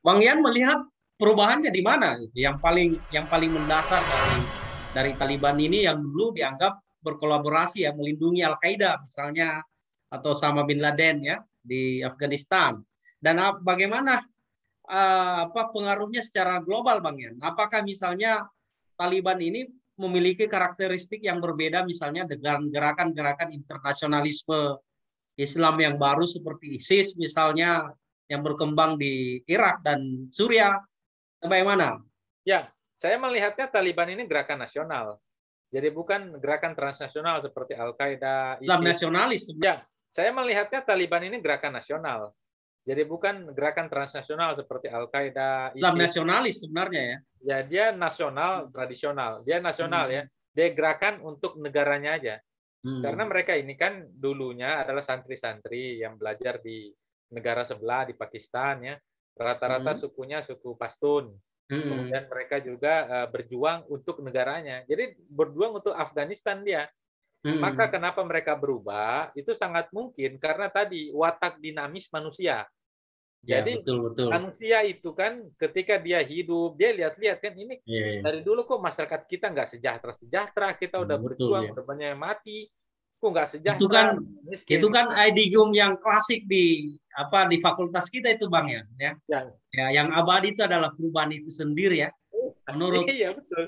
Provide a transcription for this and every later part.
Bang Yan melihat perubahannya di mana? Itu yang paling mendasar dari Taliban ini yang dulu dianggap berkolaborasi ya melindungi Al-Qaeda misalnya atau sama Bin Laden ya di Afghanistan. Dan bagaimana apa pengaruhnya secara global Bang Yan? Apakah misalnya Taliban ini memiliki karakteristik yang berbeda misalnya dengan gerakan-gerakan internasionalisme Islam yang baru seperti ISIS misalnya yang berkembang di Irak dan Suriah. Bagaimana? Ya, saya melihatnya Taliban ini gerakan nasional. Jadi bukan gerakan transnasional seperti Al-Qaeda, Islam ISIS. nasionalis. Ya, saya melihatnya Taliban ini gerakan nasional. Jadi bukan gerakan transnasional seperti Al-Qaeda, Islam ISIS. nasionalis sebenarnya ya. Ya, dia nasional tradisional. Dia nasional ya. Dia gerakan untuk negaranya aja. Karena mereka ini kan dulunya adalah santri-santri yang belajar di negara sebelah di Pakistan ya. Rata-rata sukunya suku Pashtun. Kemudian mereka juga berjuang untuk negaranya. Jadi berjuang untuk Afghanistan dia. Maka kenapa mereka berubah? Itu sangat mungkin karena tadi watak dinamis manusia. Ya, Jadi betul betul. manusia itu kan ketika dia hidup, dia lihat-lihat kan ini Yeah. dari dulu kok masyarakat kita nggak sejahtera, kita udah Betul berjuang, ya. udah banyak yang mati, kok nggak Itu sejahtera, kan miskin. itu kan idiom yang klasik di di fakultas kita itu Bang ya. Ya, yang abadi itu adalah perubahan itu sendiri ya. Menurut iya betul.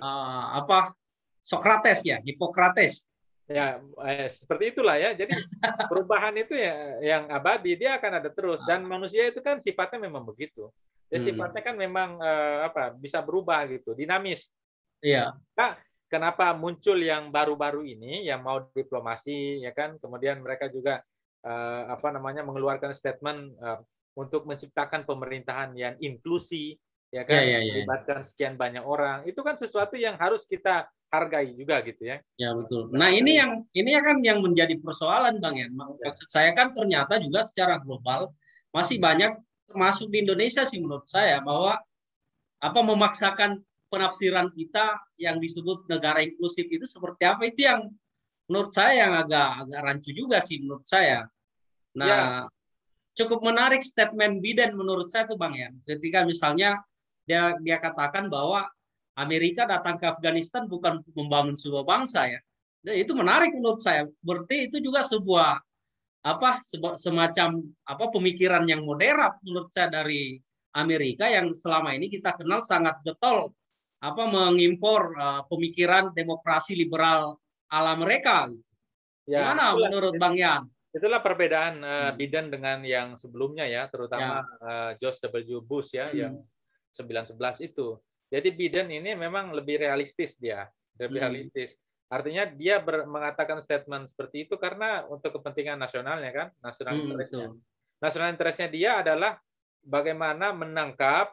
Sokrates ya, Hippokrates. Ya, seperti itulah ya. Jadi perubahan itu ya yang abadi, dia akan ada terus. Dan manusia itu kan sifatnya memang begitu. Ya sifatnya kan memang bisa berubah gitu, dinamis. Iya. Nah, kenapa muncul yang baru-baru ini yang mau diplomasi ya kan? Kemudian mereka juga mengeluarkan statement untuk menciptakan pemerintahan yang inklusi ya kan, melibatkan sekian banyak orang. Itu kan sesuatu yang harus kita hargai juga gitu ya. Ya betul. Nah ini kan yang menjadi persoalan Bang ya. Maksud saya kan ternyata juga secara global masih banyak termasuk di Indonesia sih menurut saya bahwa memaksakan penafsiran kita yang disebut negara inklusif itu seperti apa itu yang menurut saya yang agak rancu juga sih menurut saya. Nah cukup menarik statement Biden menurut saya tuh Bang ya. Ketika misalnya dia katakan bahwa Amerika datang ke Afghanistan bukan membangun sebuah bangsa ya. Dan itu menarik menurut saya. Berarti itu juga sebuah semacam pemikiran yang moderat menurut saya dari Amerika yang selama ini kita kenal sangat getol mengimpor pemikiran demokrasi liberal ala mereka. Gimana menurut Bang Yan? Itulah perbedaan Biden dengan yang sebelumnya ya, terutama George W. Bush ya yang 9/11 itu. Jadi Biden ini memang lebih realistis dia, lebih realistis. Artinya dia mengatakan statement seperti itu karena untuk kepentingan nasionalnya kan, national interest-nya. National interest-nya dia adalah bagaimana menangkap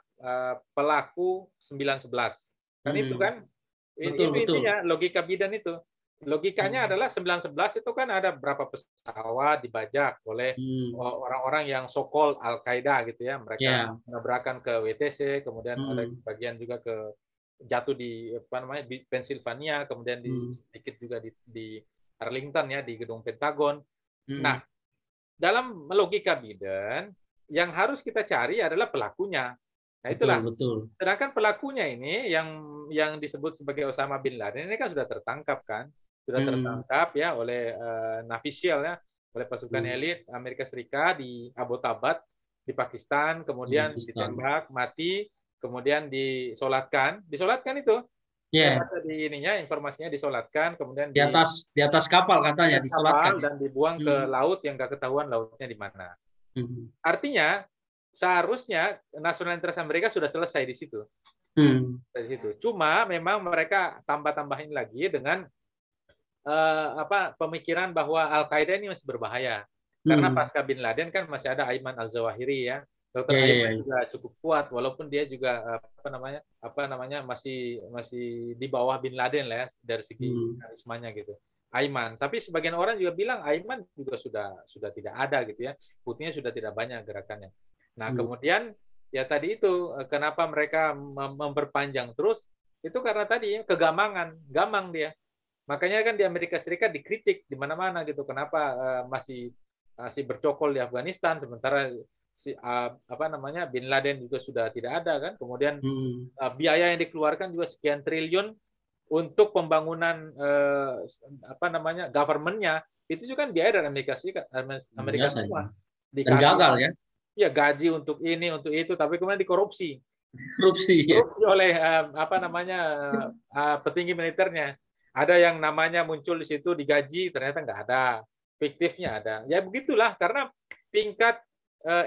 pelaku 9/11. Kan itu kan? Betul, Itu intinya logika Biden itu. Logikanya adalah 9/11 itu kan ada berapa pesawat dibajak oleh orang-orang yang so-called Al-Qaeda gitu ya. Mereka menabrakan ke WTC, kemudian ada sebagian juga jatuh di Pennsylvania, kemudian sedikit juga di Arlington ya, di gedung Pentagon. Nah, dalam logika Biden, yang harus kita cari adalah pelakunya. Nah, itulah. Betul. Sedangkan pelakunya ini yang disebut sebagai Osama bin Laden ini kan sudah tertangkap kan? Sudah tertangkap ya oleh Navy-SEAL ya, oleh pasukan elit Amerika Serikat di Abbottabad di Pakistan, kemudian ditembak mati, kemudian disolatkan itu. Saya baca di informasinya disolatkan, kemudian di atas kapal katanya disolatkan dan dibuang ke laut yang nggak ketahuan lautnya di mana. Artinya seharusnya national interest Amerika sudah selesai di situ. Dari situ. Cuma memang mereka tambah-tambahin lagi dengan pemikiran bahwa Al-Qaeda ini masih berbahaya. Karena pasca Bin Laden kan masih ada Ayman Al-Zawahiri ya. Dr. Ayman juga cukup kuat walaupun dia juga masih di bawah Bin Laden lah ya, dari segi karismanya gitu. Ayman, tapi sebagian orang juga bilang Ayman juga sudah tidak ada gitu ya. Buktinya sudah tidak banyak gerakannya. Nah, kemudian ya tadi itu kenapa mereka memperpanjang terus itu karena tadi gamang dia. Makanya kan di Amerika Serikat dikritik di mana-mana gitu. Kenapa masih bercokol di Afghanistan sementara apa namanya, Bin Laden juga sudah tidak ada kan. Kemudian biaya yang dikeluarkan juga sekian triliun untuk pembangunan apa namanya, government-nya itu juga kan biaya dari Amerika Serikat, Amerika semua. Dan gagal ya. Ya, gaji untuk ini, untuk itu, tapi kemudian dikorupsi. Korupsi ya. Korupsi oleh apa namanya, petinggi militernya. Ada yang namanya muncul di situ digaji, ternyata nggak ada, fiktifnya ada. Ya begitulah, karena tingkat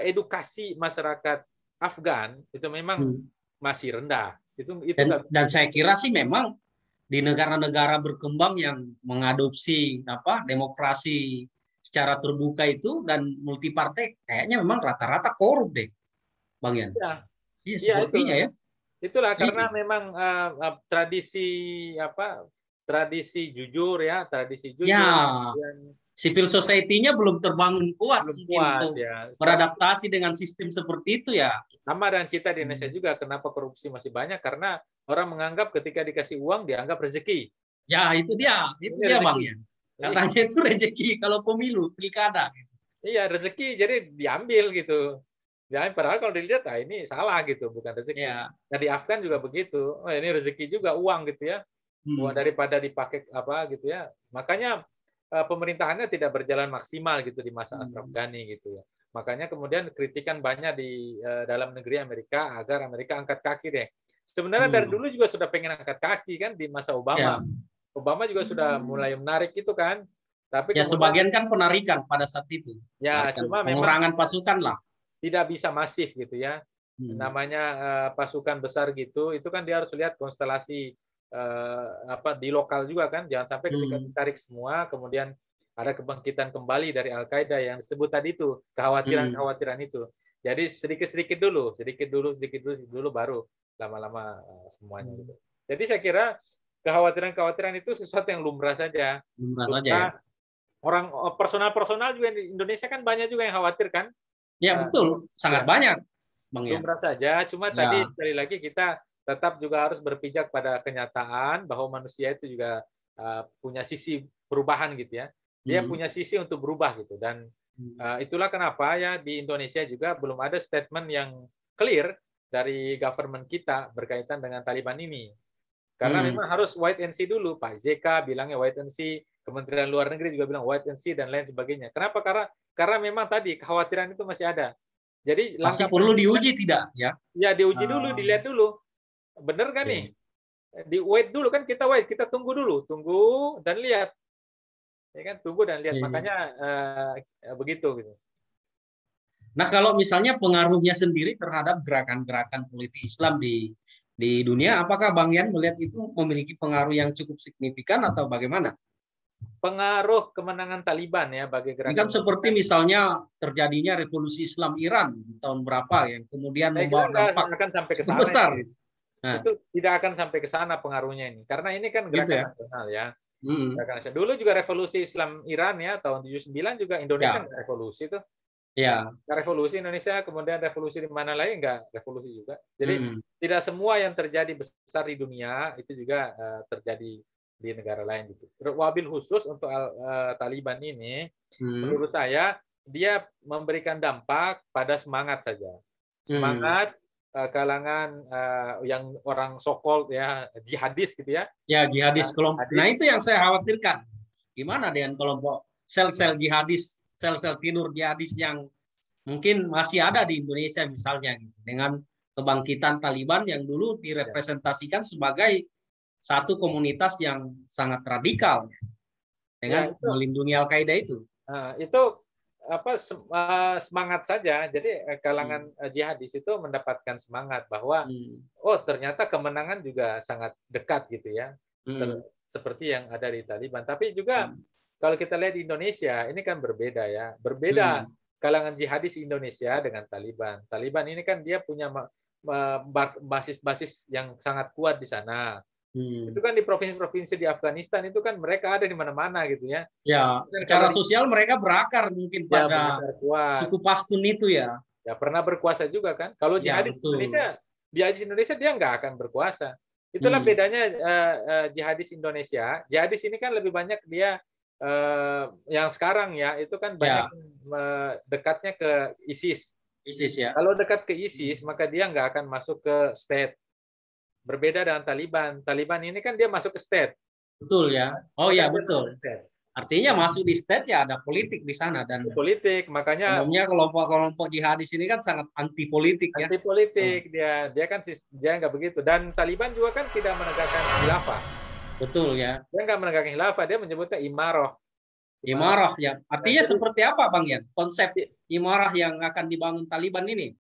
edukasi masyarakat Afgan itu memang masih rendah. Dan saya kira sih memang di negara-negara berkembang yang mengadopsi demokrasi secara terbuka itu dan multipartai, kayaknya memang rata-rata korup deh, Bang Yan. Iya, sepertinya ya. Itulah karena memang tradisi jujur ya, civil society-nya belum terbangun kuat untuk beradaptasi dengan sistem seperti itu ya. Sama dengan kita di Indonesia juga, kenapa korupsi masih banyak, karena orang menganggap ketika dikasih uang dianggap rezeki. Ya, itu dia Bang ya. Katanya itu rezeki kalau pemilu, pilkada. Iya, rezeki jadi diambil gitu. Ya, padahal kalau dilihat, ini salah gitu, bukan rezeki. Ya. Nah, di Afgan juga begitu. Oh, ini rezeki juga, uang gitu ya. Uang daripada dipakai apa gitu ya. Makanya pemerintahannya tidak berjalan maksimal gitu di masa Ashraf Ghani gitu ya. Makanya kemudian kritikan banyak di dalam negeri Amerika agar Amerika angkat kaki deh. Sebenarnya dari dulu juga sudah pengen angkat kaki kan di masa Obama. Obama juga sudah mulai menarik itu kan. Tapi ya sebagian kan penarikan pada saat itu. Ya, cuma pengurangan pasukan lah. Tidak bisa masif gitu ya. Namanya pasukan besar gitu, itu kan dia harus lihat konstelasi di lokal juga kan. Jangan sampai ketika ditarik semua, kemudian ada kebangkitan kembali dari Al-Qaeda yang disebut tadi itu, kekhawatiran itu. Jadi sedikit-sedikit dulu, baru lama-lama semuanya gitu. Jadi saya kira kekhawatiran itu sesuatu yang lumrah saja. Ya. Orang personal juga di Indonesia kan banyak juga yang khawatir kan. Ya betul, sangat banyak, Bang ya. Lumrah saja, cuma tadi sekali lagi kita tetap juga harus berpijak pada kenyataan bahwa manusia itu juga punya sisi perubahan gitu ya. Dia punya sisi untuk berubah gitu, dan itulah kenapa ya di Indonesia juga belum ada statement yang clear dari government kita berkaitan dengan Taliban ini. Karena memang harus wait and see dulu. Pak JK bilangnya wait and see, Kementerian Luar Negeri juga bilang wait and see dan lain sebagainya. Kenapa? Karena memang tadi kekhawatiran itu masih ada. Jadi masih perlu diuji tidak ya? Ya, diuji dulu, dilihat dulu. Benar kan nih? Di wait dulu kan, kita tunggu dulu, tunggu dan lihat. Ya kan, tunggu dan lihat. Makanya begitu gitu. Nah, kalau misalnya pengaruhnya sendiri terhadap gerakan-gerakan politik Islam di dunia, apakah Bang Yan melihat itu memiliki pengaruh yang cukup signifikan atau bagaimana? Pengaruh kemenangan Taliban ya bagi gerakan. Kan seperti misalnya terjadinya revolusi Islam Iran di tahun berapa yang kemudian membawa dampak akan sampai ke sana besar. Nah. Itu tidak akan sampai ke sana pengaruhnya ini, karena ini kan gerakan nasional ya. Dulu juga revolusi Islam Iran ya tahun 79 juga Indonesia revolusi tuh. Ya. Revolusi Indonesia, kemudian revolusi di mana lain enggak revolusi juga. Jadi tidak semua yang terjadi besar di dunia itu juga terjadi di negara lain gitu. Wabil khusus untuk Taliban ini, menurut saya dia memberikan dampak pada semangat saja. Semangat kalangan yang orang so-called ya jihadis gitu ya. Ya, jihadis kelompok. Nah, itu yang saya khawatirkan. Gimana dengan kelompok sel-sel jihadis, sel-sel tidur jihadis yang mungkin masih ada di Indonesia misalnya gitu. Dengan kebangkitan Taliban yang dulu direpresentasikan sebagai satu komunitas yang sangat radikal dengan melindungi Al-Qaeda itu. Itu semangat saja. Jadi kalangan jihadis itu mendapatkan semangat bahwa ternyata kemenangan juga sangat dekat gitu ya. Seperti yang ada di Taliban. Tapi juga kalau kita lihat di Indonesia ini kan berbeda ya. Berbeda kalangan jihadis Indonesia dengan Taliban. Taliban ini kan dia punya basis-basis yang sangat kuat di sana. Itu kan di provinsi-provinsi di Afghanistan itu kan mereka ada di mana-mana gitu ya. Ya, secara sosial mereka berakar mungkin pada suku Pashtun itu ya. Ya, pernah berkuasa juga kan. Kalau jihadis Indonesia dia nggak akan berkuasa. Itulah bedanya jihadis Indonesia. Jihadis ini kan lebih banyak dia yang sekarang ya itu kan banyak dekatnya ke ISIS. ISIS ya. Kalau dekat ke ISIS, maka dia nggak akan masuk ke state. Berbeda dengan Taliban. Taliban ini kan dia masuk ke state. Betul ya. Oh ya, betul. Artinya masuk di state ya ada politik di sana, dan politik, makanya umumnya kelompok-kelompok jihadis ini kan sangat anti politik ya. Anti politik, dia kan dia nggak begitu. Dan Taliban juga kan tidak menegakkan khilafah. Betul ya. Dia nggak menegakkan khilafah, dia menyebutnya imarah. Imarah ya. Artinya seperti apa Bang Yan? Konsep imarah yang akan dibangun Taliban ini?